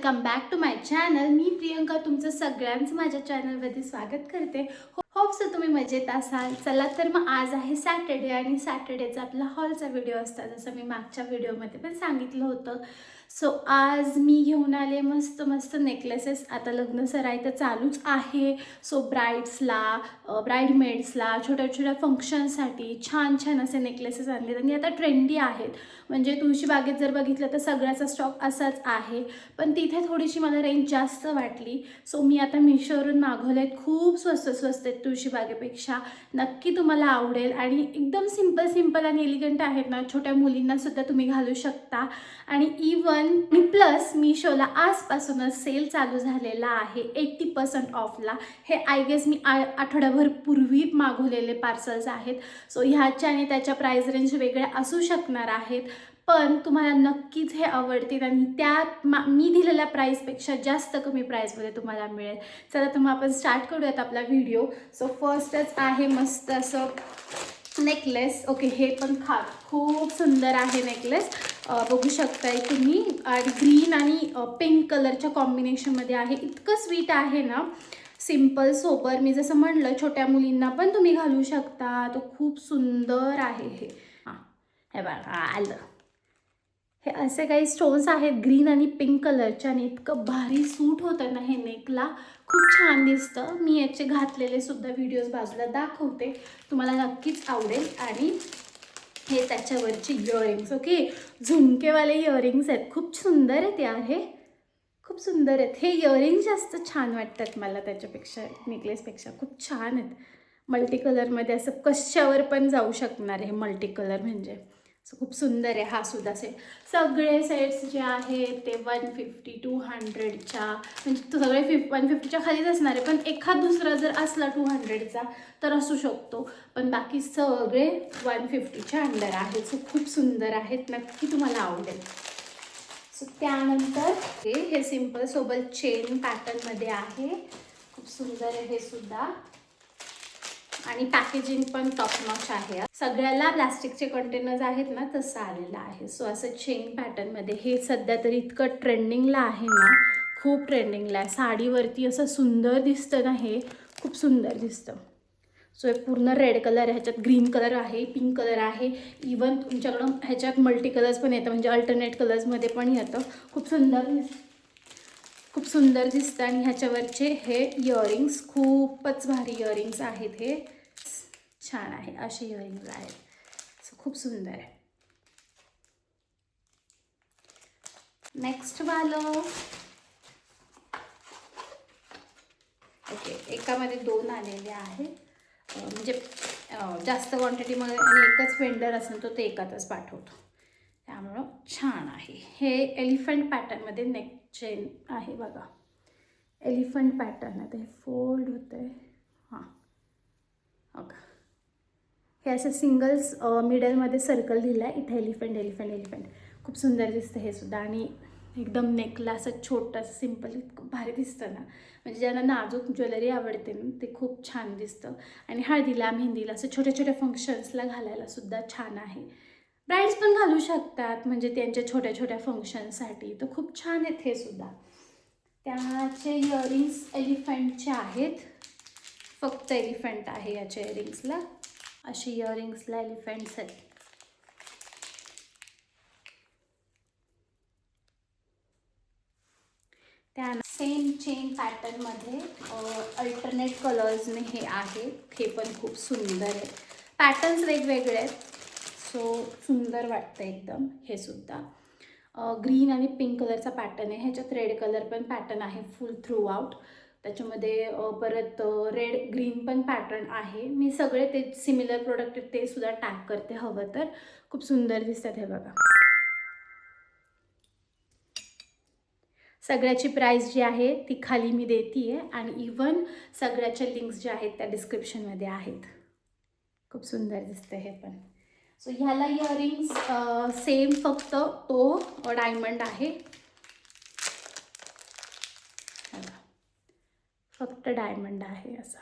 Welcome back to my channel. मी प्रियंका तुमचं सगळ्यांचं माझ्या चॅनलमध्ये स्वागत करते. होप सो तुम्ही मजेत असाल. चला तर मग आज आहे सॅटर्डे आणि सॅटर्डेचा आपला हॉलचा व्हिडिओ असता, जसं मी मागच्या व्हिडिओमध्ये पण सांगितलं होतं. सो आज मी घेऊन आले मस्त मस्त नेकलेसेस. आता लग्न सराई तर चालूच आहे. सो ब्राईड्सला, ब्राईडमेड्सला, छोट्या छोट्या फंक्शनसाठी छान छान असे नेकलेसेस आणलेत आणि आता ट्रेंडी आहेत. म्हणजे तुळशीबागेत जर बघितलं तर सगळ्याचा स्टॉक असाच आहे, पण तिथे थोडीशी मला रेंज जास्त वाटली. सो मी आता मिशोवरून मागवले आहेत. खूप स्वस्त स्वस्त आहेत तुळशीबागेपेक्षा. नक्की तुम्हाला आवडेल आणि एकदम सिंपल सिंपल आणि एलिगंट आहेत ना. छोट्या मुलींनासुद्धा तुम्ही घालू शकता. आणि इवन प्लस मिशोला आजपासूनच सेल चालू झालेला आहे 80% ऑफला. हे आय गेस मी आठवड्याभर पूर्वी मागवलेले पार्सल्स आहेत. सो ह्याच्या आणि त्याच्या प्राईस रेंज वेगळ्या असू शकणार आहेत, पण तुम्हाला नक्कीच हे आवडतील आणि त्यात मी दिलेल्या प्राईसपेक्षा जास्त कमी प्राईसमध्ये तुम्हाला मिळेल. चला तर मग आपण स्टार्ट करूयात आपला व्हिडिओ. सो फर्स्टच आहे मस्त असं नेकलेस. ओके, हे पण खूप सुंदर आहे नेकलेस. बघू शकताय तुम्ही. आणि ग्रीन आणि पिंक कलरच्या कॉम्बिनेशनमध्ये आहे. इतकं स्वीट आहे ना, सिम्पल सोबर. मी जसं म्हणलं छोट्या मुलींना पण तुम्ही घालू शकता. तो खूप सुंदर आहे हे. हां, हे बघा आलं. हे असे काही स्टोन्स आहेत ग्रीन आणि पिंक कलरचे आणि इतकं भारी सूट होतं ना हे नेकला. खूप छान दिसतं. मी याचे घातलेले सुद्धा व्हिडिओज बाजूला दाखवते, तुम्हाला नक्कीच आवडेल. आणि हे त्याच्यावरचे इयरिंग्स. ओके, झुमकेवाले इयरिंग्स आहेत. खूप सुंदर आहेत यार, हे खूप सुंदर आहेत. हे इयरिंग्स जास्त छान वाटतात मला त्याच्यापेक्षा, नेकलेसपेक्षा. खूप छान आहेत. मल्टी कलरमध्ये असं कशावर पण जाऊ शकणार आहे मल्टी कलर म्हणजे. सो खूप सुंदर आहे हा सुद्धा सेट. सगळे सेट्स जे आहेत ते 150 200च्या, म्हणजे सगळे 150च्या खालीच असणार आहे. पण एखाद दुसरा जर असला 200चा तर असू शकतो, पण बाकी सगळे 150च्या अंडर आहेत. सो खूप सुंदर आहेत, नक्की तुम्हाला आवडेल. सो त्यानंतर हे सिम्पल सोबत चेन पॅटर्नमध्ये आहे. खूप सुंदर आहे हे सुद्धा. आणि पॅकेजिंग पण टॉप नॉच आहे. सगळ्याला प्लास्टिकचे कंटेनर्स आहेत ना, तसं आलेलं आहे. सो असं चेन पॅटर्नमध्ये. हे सध्या तरी इतकं ट्रेंडिंगला आहे ना, खूप ट्रेंडिंगला आहे. साडीवरती असं सुंदर दिसतं ना, हे खूप सुंदर दिसतं. सो हे पूर्ण रेड कलर आहे, ह्याच्यात ग्रीन कलर आहे, पिंक कलर आहे. इवन तुमच्याकडं ह्याच्यात मल्टी कलर्स पण येतं, म्हणजे अल्टरनेट कलर्समध्ये पण येतं. खूप सुंदर दिसतं. आणि ह्याच्यावरचे हे इयरिंग्स खूपच भारी इयरिंग्स आहेत. हे छान आहे, असे इयरिंग्स आहेत. सो खूप सुंदर आहे. नेक्स्ट वालं. ओके, एकामध्ये 2 आलेले आहेत. म्हणजे जास्त क्वांटिटीमध्ये आणि एकच वेंडर असेल तो ते एकातच पाठवतो, त्यामुळं छान आहे. हे एलिफंट पॅटर्नमध्ये नेक चेन आहे बघा. एलिफंट पॅटर्न आहे, ते फोल्ड होतं आहे. हां, ओके. हे असं सिंगल्स मिडलमध्ये सर्कल दिलं आहे. इथे एलिफंट एलिफंट एलिफंट. खूप सुंदर दिसतं हे सुद्धा. आणि एकदम नेकला असं छोटंसं सिम्पल इतकं भारी दिसतं ना, म्हणजे ज्यांना नाजूक ज्वेलरी आवडते ना ते खूप छान दिसतं. आणि हळदीला, मेहंदीला, असं छोट्या छोट्या फंक्शन्सला घालायला सुद्धा छान आहे. ब्राईड्स पण घालू शकतात, म्हणजे त्यांच्या छोट्या छोट्या फंक्शनसाठी. तर खूप छान आहेत हे सुद्धा. त्याचे इयरिंग्स एलिफंटचे आहेत. फक्त एलिफंट आहे याच्या इयरिंग्सला. अशी इयरिंग्सला एलिफंट्स आहेत. त्या सेम चेन पॅटर्नमध्ये अल्टरनेट कलर्सने हे आहे. हे पण खूप सुंदर आहे. पॅटर्न्स वेगवेगळे आहेत. सो सुंदर वाटतं एकदम हे सुद्धा. ग्रीन आणि पिंक कलरचा पॅटर्न आहे. ह्याच्यात रेड कलर पण पॅटर्न आहे फुल थ्रू आउट. त्याच्यामध्ये परत रेड ग्रीन पण पॅटर्न आहे. मी सगळे ते सिमिलर प्रोडक्ट ते सुद्धा टॅग करते हवं तर. खूप सुंदर दिसतात हे बघा. सगळ्याची प्राईस जी आहे ती खाली मी देते आहे आणि इवन सगळ्याच्या लिंक्स ज्या आहेत त्या डिस्क्रिप्शनमध्ये आहेत. खूप सुंदर दिसतं हे पण. सो ह्याला इयरिंग्स सेम, फक्त तो डायमंड आहे. फक्त डायमंड आहे असं.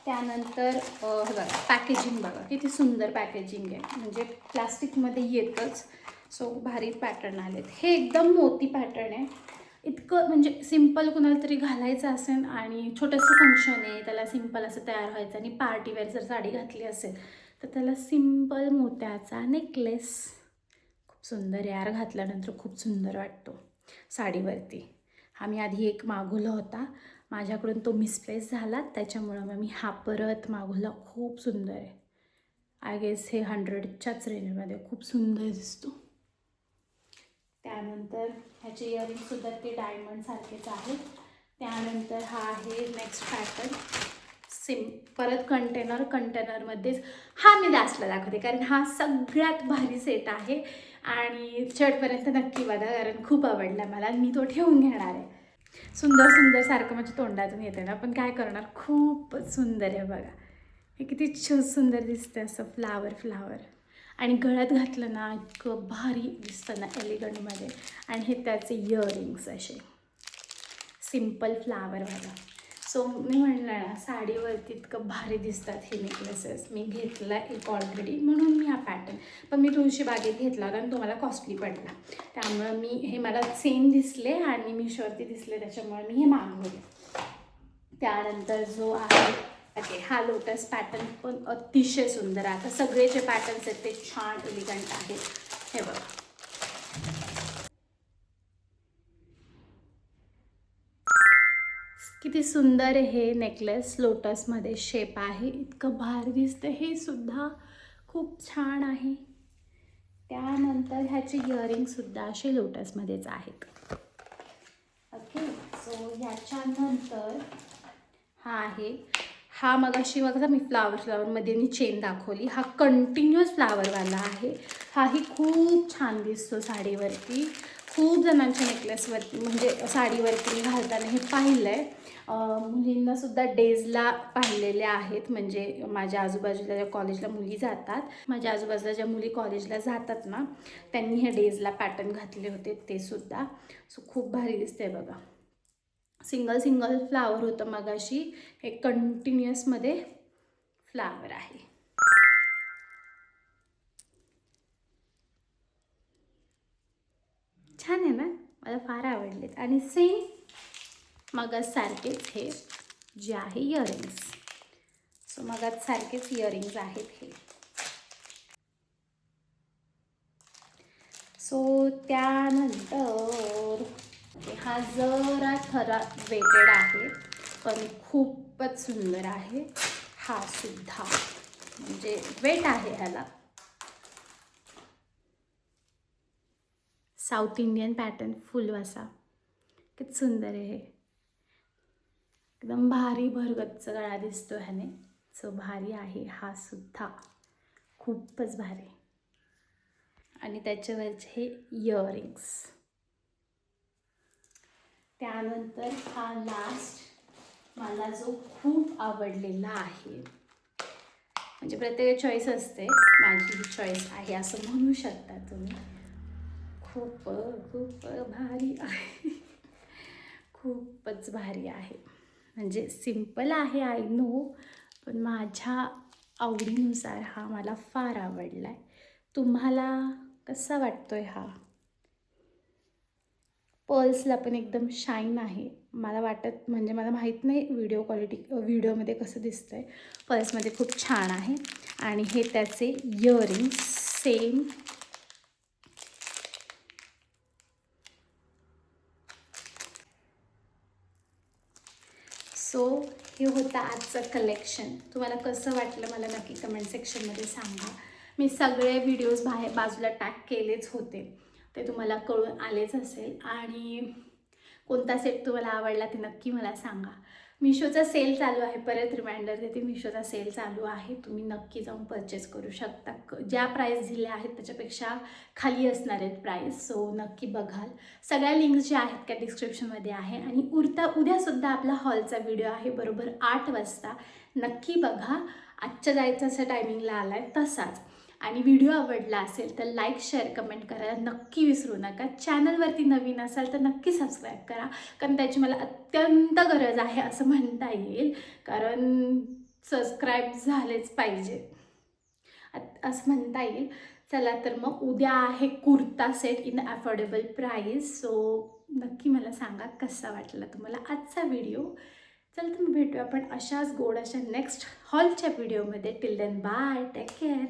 त्यानंतर बघा पॅकेजिंग, बघा किती सुंदर पॅकेजिंग आहे. म्हणजे प्लास्टिकमध्ये येतंच, सो भारी पॅटर्न आलेत. हे एकदम मोती पॅटर्न आहे. इतकं म्हणजे सिम्पल कुणाला तरी घालायचं असेल आणि छोटंसं फंक्शन आहे, त्याला सिम्पल असं तयार व्हायचं आणि पार्टीवेअर जर साडी घातली असेल तर त्याला सिम्पल मोत्याचा नेकलेस. खूप सुंदर यार, घातल्यानंतर खूप सुंदर वाटतो साडीवरती. हा मी आधी एक मागवला होता, माझ्याकडून तो मिसप्लेस झाला, त्याच्यामुळं मग मी हा परत मागवला. खूप सुंदर आहे. आय गेस हे 100च्याच रेंजमध्ये खूप सुंदर दिसतो. त्यानंतर ह्याचे इयरिंगसुद्धा ते डायमंड सारखेच आहेत. त्यानंतर हा आहे नेक्स्ट पॅटर्न. परत कंटेनरमध्येच हा मी लास्टला दाखवते, कारण हा सगळ्यात भारी सेट आहे आणि शेवटपर्यंत नक्की बघा, कारण खूप आवडला मला. मी तो ठेवून घेणार आहे. सुंदर सारखं माझ्या तोंडातून येते ना, पण काय करणार, खूपच सुंदर आहे बघा. हे किती सुंदर दिसतं असं फ्लावर आणि गळ्यात घातलं ना इतकं भारी दिसतं ना एलिगंटमध्ये. आणि हे त्याचे इयरिंग्स असे सिम्पल फ्लावरवाला. सो मी म्हणलं ना, साडीवरती इतकं भारी दिसतात हे नेकलेसेस. मी घेतला एक ऑलरेडी, म्हणून मी हा पॅटर्न, पण मी तुळशीबागेत घेतला होता आणि तो मला कॉस्टली पडला. त्यामुळं मी हे मला सेम दिसले आणि मीशोवरती दिसले, त्याच्यामुळे मी हे मागवले. त्यानंतर जो आहे ओके, हा लोटस पॅटर्न पण अतिशय सुंदर आहे. आता सगळे जे पॅटर्न्स आहेत ते छान एलिगंट आहेत. हे बघा, किती सुंदर आहे हे नेकलेस. लोटसमध्ये शेप आहे, इतकं भारी दिसतं. हे सुद्धा खूप छान आहे. त्यानंतर ह्याचे इयरिंगसुद्धा असे लोटसमध्येच आहेत. ओके, सो ह्याच्यानंतर हा आहे, हा मगाशी बघा मी फ्लावरमध्ये मी चेन दाखवली, हा कंटिन्युअस फ्लावरवाला आहे. हाही खूप छान दिसतो साडीवरती. खूप जणांच्या नेकलेसवरती म्हणजे साडीवरती घालताना हे पाहिलं आहे. मुलींनासुद्धा डेजला पाहिलेले आहेत, म्हणजे माझ्या आजूबाजूला ज्या कॉलेजला मुली जातात, माझ्या आजूबाजूला ज्या मुली कॉलेजला जातात ना, त्यांनी हे डेजला पॅटर्न घातले होते ते सुद्धा. सो खूप भारी दिसते बघा. सिंगल फ्लावर होतं मगाशी, हे कंटिन्युअसमध्ये फ्लावर आहे. छान आहे ना, मला फार आवडलेत. आणि सेम मगाच सारखेच हे जे आहे इयरिंग्स. सो मगाच सारखेच इयरिंग्स आहेत हे. सो त्यानंतर हा जरा थोडा वेटेड आहे, पण खूपच सुंदर आहे. हा सुद्धा म्हणजे वेट आहे ह्याला. साऊथ इंडियन पॅटर्न फुलवासा, किती सुंदर आहे हे. एकदम भारी भरगच्च गळा दिसतो ह्याने. सो भारी आहे हा सुद्धा, खूपच भारी. आणि त्याच्यावरचे हे इयरिंग्स. त्यानंतर हा लास्ट मला जो खूप आवडलेला आहे, म्हणजे प्रत्येक चॉईस असते, माझी ही चॉईस आहे असं म्हणू शकता तुम्ही. खूप भारी आहे. खूपच भारी आहे. म्हणजे सिम्पल आहे आय नो, पण माझ्या आवडीनुसार हा मला फार आवडला आहे. तुम्हाला कसा वाटतोय हा? पर्ल्सला पण एकदम शाईन आहे. मला वाटत, म्हणजे मला माहीत नाही व्हिडिओमध्ये कसं दिसतं आहे. पर्ल्समध्ये खूप छान आहे. आणि हे त्याचे इयरिंग्स सेम. सो हे होतं आजचं कलेक्शन. तुम्हाला कसं वाटलं मला नक्की कमेंट सेक्शनमध्ये सांगा. मी सगळे व्हिडिओज बाजूला टॅग केलेच होते, ते तुम्हाला कळून आलेच असेल. आणि कोणता सेट तुम्हाला आवडला ते नक्की मला सांगा. मिशोचा सेल चालू आहे, परत रिमाइंडर देते, मिशोचा सेल चालू आहे. तुम्ही नक्की जाऊन परचेस करू शकता. ज्या प्राईस दिल्या आहेत त्याच्यापेक्षा खाली असणार आहेत प्राईस. सो नक्की बघाल. सगळ्या लिंक्स ज्या आहेत त्या डिस्क्रिप्शनमध्ये आहे. आणि उद्यासुद्धा आपला हॉलचा व्हिडिओ आहे बरोबर 8 वाजता. नक्की बघा. आजच्या जायचं असं टायमिंगला आला आहे तसाच. आणि व्हिडिओ आवडला असेल तर लाईक, शेअर, कमेंट करायला नक्की विसरू नका. चॅनलवरती नवीन असाल तर नक्की सबस्क्राईब करा, कारण त्याची मला अत्यंत गरज आहे असं म्हणता येईल. कारण सबस्क्राईब झालेच पाहिजे असं म्हणता येईल. चला तर मग उद्या आहे kurta set in affordable price. So नक्की मला सांगा कसा वाटला तुम्हाला आजचा व्हिडिओ. चला तर मग भेटूया आपण अशाच गोड अशा नेक्स्ट हॉलच्या व्हिडिओमध्ये. Till then bye, take care.